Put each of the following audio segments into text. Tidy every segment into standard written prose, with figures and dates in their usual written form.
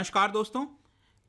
नमस्कार दोस्तों।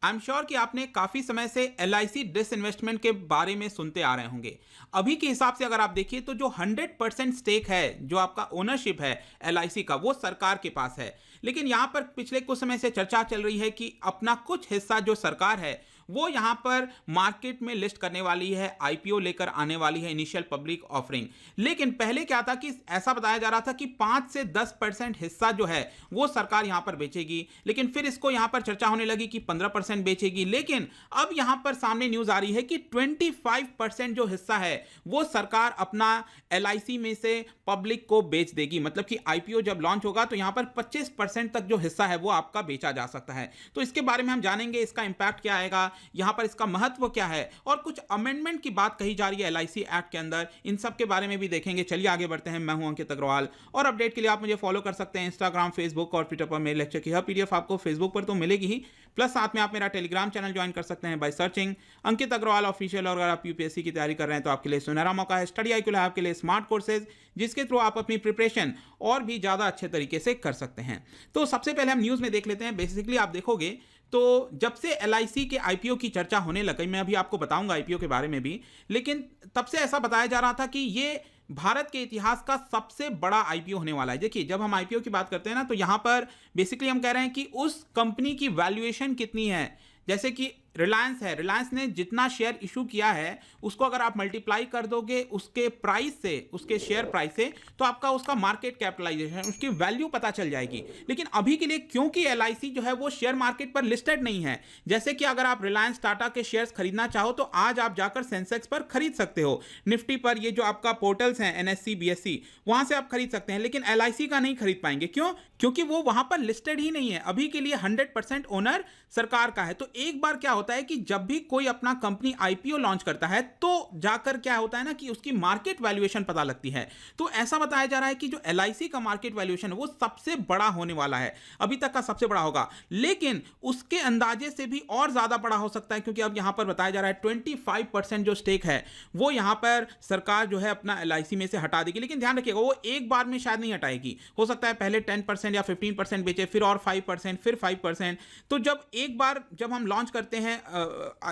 I am sure कि आपने काफ़ी समय से एलआईसी डिसइन्वेस्टमेंट के बारे में सुनते आ रहे होंगे। अभी के हिसाब से अगर आप देखिए तो जो 100% स्टेक है, जो आपका ओनरशिप है एलआईसी का, वो सरकार के पास है। लेकिन यहाँ पर पिछले कुछ समय से चर्चा चल रही है कि अपना कुछ हिस्सा जो सरकार है वो यहाँ पर मार्केट में लिस्ट करने वाली है, आईपीओ लेकर आने वाली है, इनिशियल पब्लिक ऑफरिंग। लेकिन पहले क्या था कि ऐसा बताया जा रहा था कि 5 से 10% हिस्सा जो है वो सरकार यहाँ पर बेचेगी। लेकिन फिर इसको यहाँ पर चर्चा होने लगी कि 15% बेचेगी। लेकिन अब यहाँ पर सामने न्यूज आ रही है कि 25% जो हिस्सा है वो सरकार अपना एलआईसी में से पब्लिक को बेच देगी। मतलब कि आईपीओ जब लॉन्च होगा तो यहाँ पर 25% तक जो हिस्सा है वो आपका बेचा जा सकता है। तो इसके बारे में हम जानेंगे, इसका इंपैक्ट क्या आएगा, यहां पर इसका महत्व क्या है, और कुछ अमेंडमेंट की बात कही जा रही है एलआईसी एक्ट के अंदर। इन सब के बारे में भी देखेंगे। चलिए आगे बढ़ते हैं। मैं हूं अंकित अग्रवाल और अपडेट के लिए आप मुझे फॉलो कर सकते हैं इंस्टाग्राम, फेसबुक और ट्विटर पर। मेरे लेक्चर की हर पीडीएफ आपको फेसबुक पर तो मिलेगी ही, प्लस साथ में आप मेरा टेलीग्राम चैनल ज्वाइन कर सकते हैं by searching Ankit Agarwal official. और अगर आप यूपीएससी की तैयारी कर रहे हैं तो आपके लिए सुनहरा मौका है। स्टडी आईक्यू है आपके लिए स्मार्ट कोर्सेज, जिसके थ्रू आप अपनी प्रिपरेशन और भी ज्यादा अच्छे तरीके से कर सकते हैं। तो सबसे पहले हम न्यूज में देख लेते हैं। बेसिकली आप देखोगे तो जब से एलआईसी के आईपीओ की चर्चा होने लगी, मैं अभी आपको बताऊंगा आईपीओ के बारे में भी, लेकिन तब से ऐसा बताया जा रहा था कि ये भारत के इतिहास का सबसे बड़ा आईपीओ होने वाला है। देखिए, जब हम आईपीओ की बात करते हैं ना, तो यहां पर बेसिकली हम कह रहे हैं कि उस कंपनी की वैल्यूएशन कितनी है। जैसे कि रिलायंस है, रिलायंस ने जितना शेयर इशू किया है उसको अगर आप मल्टीप्लाई कर दोगे उसके प्राइस से, उसके शेयर प्राइस से, तो आपका उसका मार्केट कैपिटलाइजेशन, उसकी वैल्यू पता चल जाएगी। लेकिन अभी के लिए क्योंकि एलआईसी जो है वो शेयर मार्केट पर लिस्टेड नहीं है, जैसे कि अगर आप रिलायंस टाटा के शेयर्स खरीदना चाहो तो आज आप जाकर सेंसेक्स पर खरीद सकते हो, निफ्टी पर, ये जो आपका पोर्टल्स हैं एनएससी बीएससी, वहां से आप खरीद सकते हैं। लेकिन एलआईसी का नहीं खरीद पाएंगे। क्यों? क्योंकि वो वहां पर लिस्टेड ही नहीं है। अभी के लिए 100% ओनर सरकार का है। तो एक बार क्या होता है कि जब भी कोई अपना कंपनी आईपीओ लॉन्च करता है तो जाकर क्या होता है ना कि उसकी मार्केट वैल्यूएशन पता लगती है। तो ऐसा बताया जा रहा है कि जो एलआईसी का मार्केट वैल्यूएशन है वो सबसे बड़ा होने वाला है, अभी तक का सबसे बड़ा होगा। लेकिन उसके अंदाजे से भी और ज्यादा बड़ा हो सकता है, क्योंकि अब यहां पर बताया जा रहा है 25% जो स्टेक है वो यहां पर सरकार जो है अपना एलआईसी में से हटा देगी। लेकिन ध्यान रखिएगा, वो एक बार में शायद नहीं हटाएगी। हो सकता है पहले 10% या 15% बेचे, फिर और 5%, फिर 5%। तो जब एक बार जब हम लॉन्च करते हैं,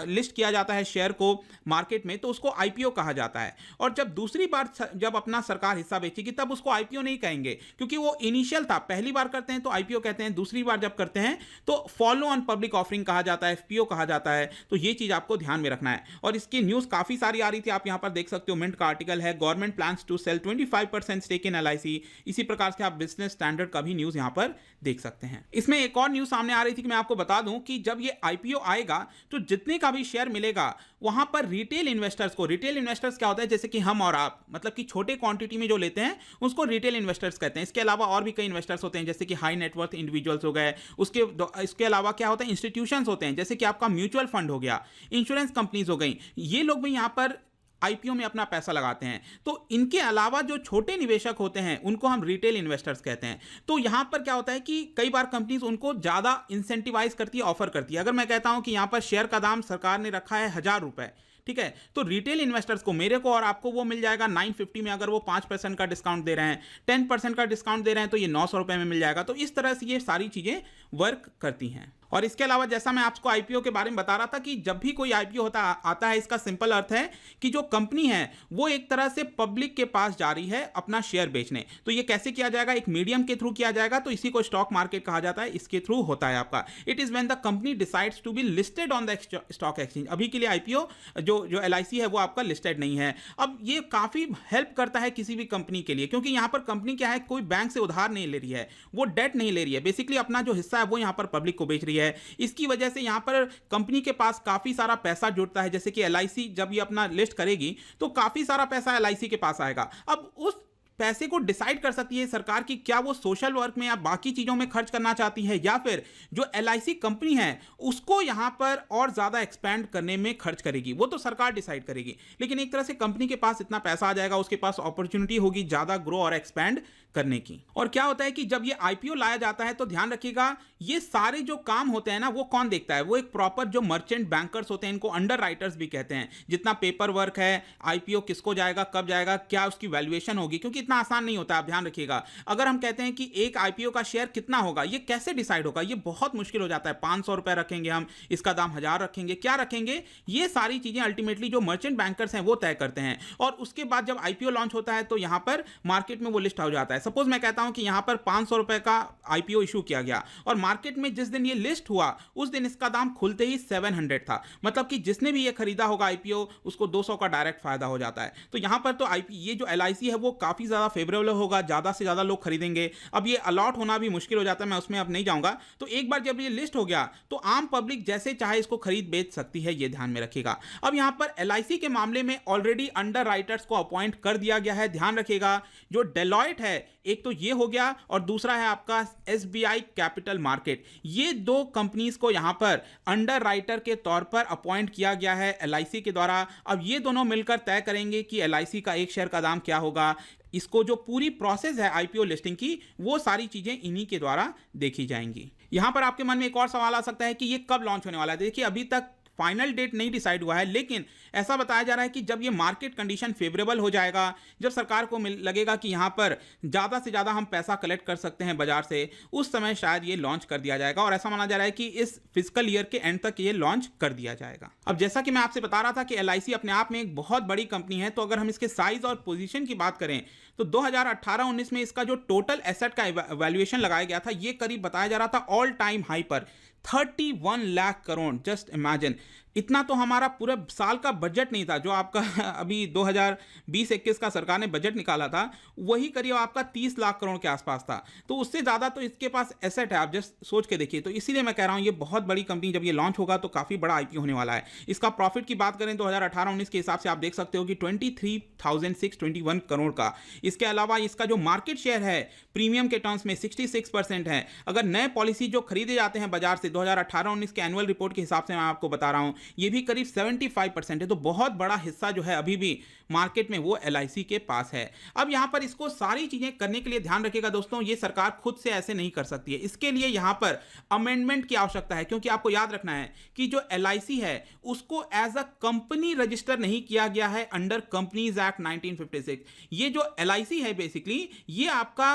लिस्ट किया जाता है शेयर को मार्केट में, तो उसको आईपीओ कहा जाता है। और जब दूसरी बार जब अपना सरकार हिस्सा बेचेगी तब उसको आईपीओ नहीं कहेंगे, क्योंकि वो इनिशियल था। पहली बार करते हैं तो आईपीओ कहते हैं, दूसरी बार जब करते हैं तो फॉलो ऑन पब्लिक ऑफरिंग कहा जाता है, एफपीओ कहा जाता है। तो ये चीज आपको ध्यान में रखना है। और इसकी न्यूज काफी सारी आ रही थी, आप यहां पर देख सकते हो। मिंट का आर्टिकल है, government plans to sell 25% stake in LIC. इसी प्रकार से आप बिजनेस स्टैंडर्ड का भी न्यूज यहां पर देख सकते हैं। इसमें एक और न्यूज सामने आ रही थी कि मैं आपको बता दूं कि जब ये आईपीओ आएगा तो जितने का भी शेयर मिलेगा वहां पर रिटेल इन्वेस्टर्स को, रिटेल इन्वेस्टर्स क्या होता है, जैसे कि हम और आप, मतलब कि छोटे क्वांटिटी में जो लेते हैं उसको रिटेल इन्वेस्टर्स कहते हैं। इसके अलावा और भी कई इन्वेस्टर्स होते हैं, जैसे कि हाई नेटवर्थ इंडिविजुअल्स हो गए। इसके अलावा क्या होता है, इंस्टीट्यूशंस होते हैं, जैसे कि आपका म्यूचुअल फंड हो गया, इंश्योरेंस कंपनीज हो गई। ये लोग भी यहां पर आईपीओ में अपना पैसा लगाते हैं। तो इनके अलावा जो छोटे निवेशक होते हैं उनको हम रिटेल इन्वेस्टर्स कहते हैं। तो यहां पर क्या होता है कि कई बार कंपनीज उनको ज्यादा इंसेंटिवाइज करती है, ऑफर करती है। अगर मैं कहता हूं कि यहां पर शेयर का दाम सरकार ने रखा है 1000 रुपए, ठीक है, तो रिटेल इन्वेस्टर्स को, मेरे को और आपको, वो मिल जाएगा 950 में। अगर वो 5% का डिस्काउंट दे रहे हैं, 10% का डिस्काउंट दे रहे हैं, तो ये 900 रुपए में मिल जाएगा। तो इस तरह से ये सारी चीजें वर्क करती हैं। और इसके अलावा जैसा मैं आपको आईपीओ के बारे में बता रहा था कि जब भी कोई आईपीओ आता है, इसका सिंपल अर्थ है कि जो कंपनी है वो एक तरह से पब्लिक के पास जा रही है अपना शेयर बेचने। तो ये कैसे किया जाएगा? एक मीडियम के थ्रू किया जाएगा। तो इसी को स्टॉक मार्केट कहा जाता है, इसके थ्रू होता है आपका। It is when the company decides to be listed on the stock exchange. अभी के लिए आईपीओ जो एलआईसी है वो आपका लिस्टेड नहीं है। अब ये काफी हेल्प करता है किसी भी कंपनी के लिए, क्योंकि यहां पर कंपनी क्या है, कोई बैंक से उधार नहीं ले रही है, वो डेट नहीं ले रही है, बेसिकली अपना जो हिस्सा है वो यहां पर पब्लिक को बेच रही है। इसकी वजह से यहां पर कंपनी के पास काफी सारा पैसा जुड़ता है। जैसे कि एलआईसी जब ये अपना लिस्ट करेगी तो काफी सारा पैसा एलआईसी के पास आएगा। अब उस पैसे को डिसाइड कर सकती है सरकार की क्या वो सोशल वर्क में या बाकी चीजों में खर्च करना चाहती है, या फिर जो एलआईसी कंपनी है उसको यहां पर और ज्यादा एक्सपैंड करने में खर्च करेगी। वो तो सरकार डिसाइड करेगी। लेकिन एक तरह से कंपनी के पास इतना पैसा आ जाएगा, उसके पास अपॉर्चुनिटी होगी ज्यादा ग्रो और एक्सपैंड करने की। और क्या होता है कि जब ये आईपीओ लाया जाता है तो ध्यान रखिएगा, ये सारे जो काम होते हैं ना वो कौन देखता है? वो एक प्रॉपर जो मर्चेंट बैंकर्स होते हैं, इनको अंडर राइटर्स भी कहते हैं। जितना पेपर वर्क है, आईपीओ किसको जाएगा, कब जाएगा, क्या उसकी वैल्यूएशन होगी, क्योंकि इतना आसान नहीं होता, आप ध्यान रखिएगा। अगर हम कहते हैं कि एक आईपीओ का शेयर कितना होगा, ये कैसे डिसाइड होगा, ये बहुत मुश्किल हो जाता है। 500 रुपए रखेंगे हम, इसका दाम 1000 रखेंगे, क्या रखेंगे, ये सारी चीजें अल्टीमेटली जो मर्चेंट बैंकर्स हैं वो तय करते हैं। और उसके बाद जब आईपीओ लॉन्च होता है तो यहां पर मार्केट में वो लिस्ट हो जाता है। सपोज मैं कहता हूं कि यहां पर 500 रुपए का आईपीओ इशू किया गया और मार्केट में जिस दिन ये लिस्ट हुआ उस दिन इसका दाम खुलते ही 700 था। मतलब कि जिसने भी ये खरीदा होगा आईपीओ, उसको 200 का डायरेक्ट फायदा हो जाता है। तो यहां पर तो ये जो एलआईसी है वो काफी ज्यादा फेवरेबल होगा, ज्यादा से ज्यादा लोग खरीदेंगे। अब ये अलॉट होना भी मुश्किल हो जाता है, मैं उसमें अब नहीं जाऊंगा। तो एक बार जब ये लिस्ट हो गया तो आम पब्लिक जैसे चाहे इसको खरीद बेच सकती है, ये ध्यान में रखिएगा। अब यहां पर एलआईसी के मामले में ऑलरेडी अंडर राइटर्स को अपॉइंट कर दिया गया है। ध्यान रखिएगा, जो डेलॉयट है, एक तो ये हो गया और दूसरा है आपका एसबीआई कैपिटल मार्केट। ये दो कंपनीज को यहां पर अंडर राइटर के तौर पर अपॉइंट किया गया है एलआईसी के द्वारा। अब ये दोनों मिलकर तय करेंगे कि एलआईसी का एक शेयर का दाम क्या होगा। इसको जो पूरी प्रोसेस है आईपीओ लिस्टिंग की, वो सारी चीजें इन्हीं के द्वारा देखी जाएंगी। यहां पर आपके मन में एक और सवाल आ सकता है कि ये कब लॉन्च होने वाला है। देखिए, अभी तक फाइनल डेट नहीं डिसाइड हुआ है, लेकिन ऐसा बताया जा रहा है कि जब ये मार्केट कंडीशन फेवरेबल हो जाएगा, जब सरकार को लगेगा कि यहां पर ज्यादा से ज्यादा हम पैसा कलेक्ट कर सकते हैं बाजार से, उस समय शायद ये लॉन्च कर दिया जाएगा। और ऐसा माना जा रहा है कि इस फिजिकल ईयर के एंड तक ये लॉन्च कर दिया जाएगा। अब जैसा कि मैं आपसे बता रहा था कि एलआईसी अपने आप में एक बहुत बड़ी कंपनी है, तो अगर हम इसके साइज और पोजीशन की बात करें तो 2018-19 में इसका जो टोटल एसेट का वैल्यूएशन लगाया गया था, ये करीब बताया जा रहा था ऑल टाइम हाई पर 31 लाख करोड़। जस्ट इमेजिन, इतना तो हमारा पूरे साल का बजट नहीं था। जो आपका अभी 2020-21 का सरकार ने बजट निकाला था, वही करीब आपका 30 लाख करोड़ के आसपास था। तो उससे ज़्यादा तो इसके पास एसेट है, आप जस्ट सोच के देखिए। तो इसीलिए मैं कह रहा हूँ ये बहुत बड़ी कंपनी, जब ये लॉन्च होगा तो काफ़ी बड़ा आईपीओ होने वाला है। इसका प्रॉफिट की बात करें 2018-19 के हिसाब से आप देख सकते हो कि 23,621 करोड़ का। इसके अलावा इसका जो मार्केट शेयर है प्रीमियम के टर्म्स में 66% है। अगर नए पॉलिसी जो खरीदे जाते हैं बाजार से 2018-19 के एनुअल रिपोर्ट के हिसाब से मैं आपको बता रहा हूँ, ये भी करीब 75% है। तो बहुत बड़ा हिस्सा जो है अभी भी मार्केट में वो एलआईसी के पास है। अब यहां पर इसको सारी चीजें करने के लिए ध्यान रखिएगा दोस्तों, ये सरकार खुद से ऐसे नहीं कर सकती है। इसके लिए यहां पर अमेंडमेंट की आवश्यकता है, क्योंकि आपको याद रखना है कि जो एलआईसी है उसको एज अ कंपनी रजिस्टर नहीं किया गया है अंडर कंपनीज एक्ट 1956। ये जो एलआईसी है बेसिकली ये आपका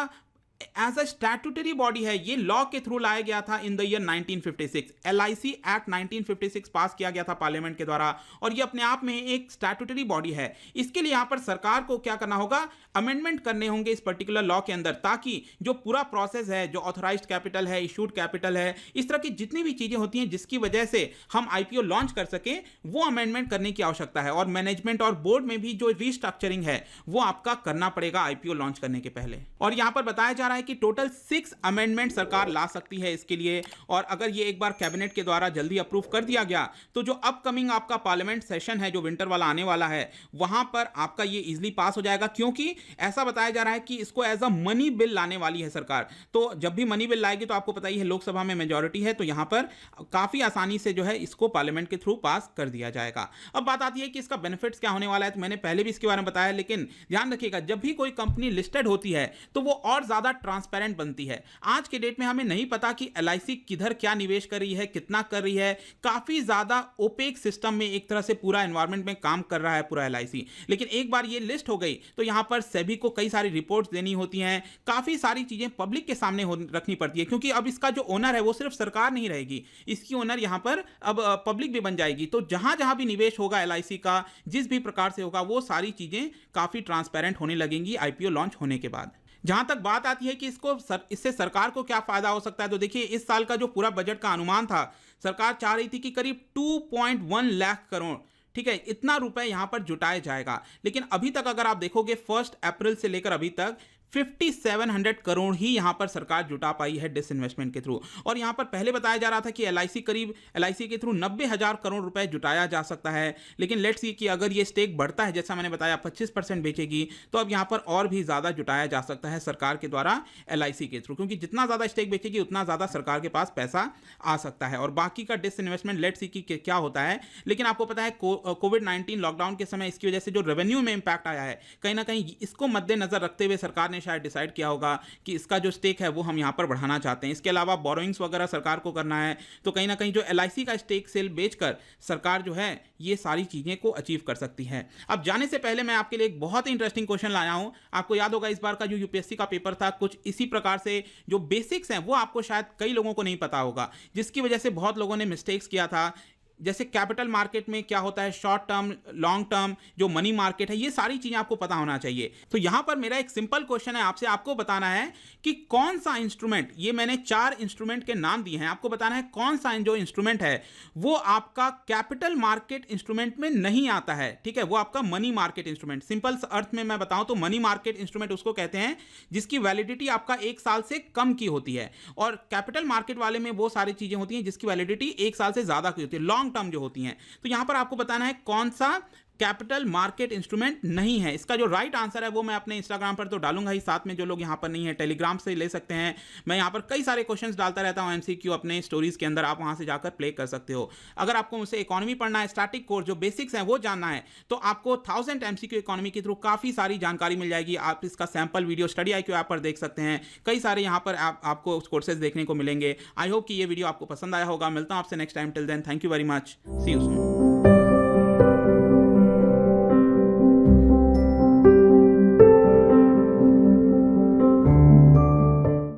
एज अ स्टैट्यूटरी बॉडी है, ये लॉ के थ्रू लाया गया था in the year 1956। LIC act 1956 पास किया गया था पार्लियामेंट के द्वारा, और ये अपने आप में एक स्टैट्यूटरी बॉडी है। इसके लिए यहां पर सरकार को क्या करना होगा, अमेंडमेंट करने होंगे इस पर्टिकुलर लॉ के अंदर, ताकि जो पूरा प्रोसेस है, जो ऑथराइज्ड कैपिटल है, इशूड कैपिटल है, इस तरह की जितनी भी चीजें होती हैं जिसकी वजह से हम आईपीओ लॉन्च कर सके, वो अमेंडमेंट करने की आवश्यकता है। और मैनेजमेंट और बोर्ड में भी जो रिस्ट्रक्चरिंग है वो आपका करना पड़ेगा आईपीओ लॉन्च करने के पहले। और यहां पर बताया जा रहा है कि टोटल 6 अमेंडमेंट सरकार ला सकती है इसके लिए। और अगर ये एक बार कैबिनेट के द्वारा जल्दी अप्रूव कर दिया गया तो जो अपकमिंग आपका पार्लियामेंट सेशन है, जो विंटर वाला आने वाला है, वहां पर आपका ये इजीली पास हो जाएगा। क्योंकि ऐसा बताया जा रहा है कि इसको एज अ मनी बिल लाने वाली है सरकार। तो जब भी मनी बिल लाएगी तो आपको पता ही है लोकसभा में मेजॉरिटी है, तो यहां पर काफी आसानी से जो है इसको पार्लियामेंट के थ्रू पास कर दिया जाएगा। अब बात आती है कि इसका बेनिफिट्स क्या होने वाला है, तो मैंने पहले भी इसके बारे में बताया, लेकिन ध्यान रखिएगा जब भी कोई कंपनी लिस्टेड होती है तो वो और ज्यादा ट्रांसपेरेंट बनती है। आज के डेट में हमें नहीं पता कि एलआईसी किधर क्या निवेश कर रही है, कितना कर रही है। काफी ज्यादा ओपेक सिस्टम में एक तरह से पूरा एनवायरनमेंट में काम कर रहा है पूरा एलआईसी। लेकिन एक बार ये लिस्ट हो गई तो यहां पर सेबी को कई सारी रिपोर्ट्स देनी होती हैं, काफी सारी चीजें पब्लिक के सामने रखनी पड़ती है, क्योंकि अब इसका जो ओनर है वो सिर्फ सरकार नहीं रहेगी, इसकी ओनर यहां पर अब पब्लिक भी बन जाएगी। तो जहां जहां भी निवेश होगा एलआईसी का, जिस भी प्रकार से होगा, वो सारी चीजें काफी ट्रांसपेरेंट होने लगेंगी आईपीओ लॉन्च होने के बाद। जहां तक बात आती है कि इससे सरकार को क्या फायदा हो सकता है, तो देखिए इस साल का जो पूरा बजट का अनुमान था, सरकार चाह रही थी कि करीब 2.1 लाख करोड़, ठीक है, इतना रुपए यहां पर जुटाया जाएगा। लेकिन अभी तक अगर आप देखोगे 1 अप्रैल से लेकर अभी तक 5700 करोड़ ही यहां पर सरकार जुटा पाई है डिसइन्वेस्टमेंट के थ्रू। और यहां पर पहले बताया जा रहा था कि एलआईसी के थ्रू 90,000 करोड़ रुपए जुटाया जा सकता है। लेकिन लेट्स सी कि अगर ये स्टेक बढ़ता है, जैसा मैंने बताया 25% बेचेगी, तो अब यहां पर और भी ज्यादा जुटाया जा सकता है सरकार के द्वारा एलआईसी के थ्रू, क्योंकि जितना ज्यादा स्टेक बेचेगी उतना ज्यादा सरकार के पास पैसा आ सकता है। और बाकी का डिसइन्वेस्टमेंट लेट्स सी कि क्या होता है। लेकिन आपको पता है कोविड-19 लॉकडाउन के समय इसकी वजह से जो रेवेन्यू में इंपैक्ट आया है, कहीं ना कहीं इसको मद्देनजर रखते हुए सरकार ने शायद डिसाइड किया होगा कि इसका जो स्टेक है वो हम यहाँ पर बढ़ाना चाहते हैं। इसके अलावा बोरोइंग्स वगैरह सरकार को करना है, तो कहीं ना कहीं जो LIC का स्टेक सेल बेचकर सरकार जो है ये सारी चीज़ें को अचीव कर सकती है। अब जाने से पहले मैं आपके लिए एक बहुत ही इंटरेस्टिंग क्वेश्चन लाया हूँ। आपको याद होगा इस बार का जो यूपीएससी का पेपर था कुछ इसी प्रकार से, जो बेसिक्स हैं वो आपको शायद कई लोगों को नहीं पता होगा, जिसकी वजह से बहुत लोगों ने मिस्टेक्स किया था। जैसे कैपिटल मार्केट में क्या होता है, शॉर्ट टर्म, लॉन्ग टर्म, जो मनी मार्केट है, ये सारी चीज़ें आपको पता होना चाहिए। तो यहाँ पर मेरा एक सिंपल क्वेश्चन है आपसे, आपको बताना है कि कौन सा इंस्ट्रूमेंट, ये मैंने 4 इंस्ट्रूमेंट के नाम दिए हैं, आपको बताना है कौन सा जो इंस्ट्रूमेंट है वो आपका कैपिटल मार्केट इंस्ट्रूमेंट में नहीं आता है, ठीक है, वो आपका मनी मार्केट इंस्ट्रूमेंट। सिंपल अर्थ में मैं बताऊं तो मनी मार्केट इंस्ट्रूमेंट उसको कहते हैं जिसकी वैलिडिटी आपका 1 साल से कम की होती है, और कैपिटल मार्केट वाले में वो सारी चीज़ें होती हैं जिसकी वैलिडिटी 1 साल से ज़्यादा की होती है, लॉन्ग टर्म जो होती हैं। तो यहां पर आपको बताना है कौन सा कैपिटल मार्केट इंस्ट्रूमेंट नहीं है। इसका जो राइट आंसर है वो मैं अपने इंस्टाग्राम पर तो डालूंगा ही, साथ में जो लोग यहां पर नहीं है टेलीग्राम से ले सकते हैं। मैं यहां पर कई सारे क्वेश्चंस डालता रहता हूं MCQ अपने स्टोरीज के अंदर, आप वहां से जाकर प्ले कर सकते हो। अगर आपको मुझसे इकोनॉमी पढ़ना है, स्टैटिक कोर्स जो बेसिक्स हैं वो जानना है, तो आपको 1000 MCQ इकोनॉमी के थ्रू काफी सारी जानकारी मिल जाएगी। आप इसका sample video study IQ app पर देख सकते हैं, कई सारे यहाँ पर आपको कोर्सेज देखने को मिलेंगे। आई होप कि ये वीडियो आपको पसंद आया होगा। मिलता हूं आपसे next time, till then thank you very much, see you soon.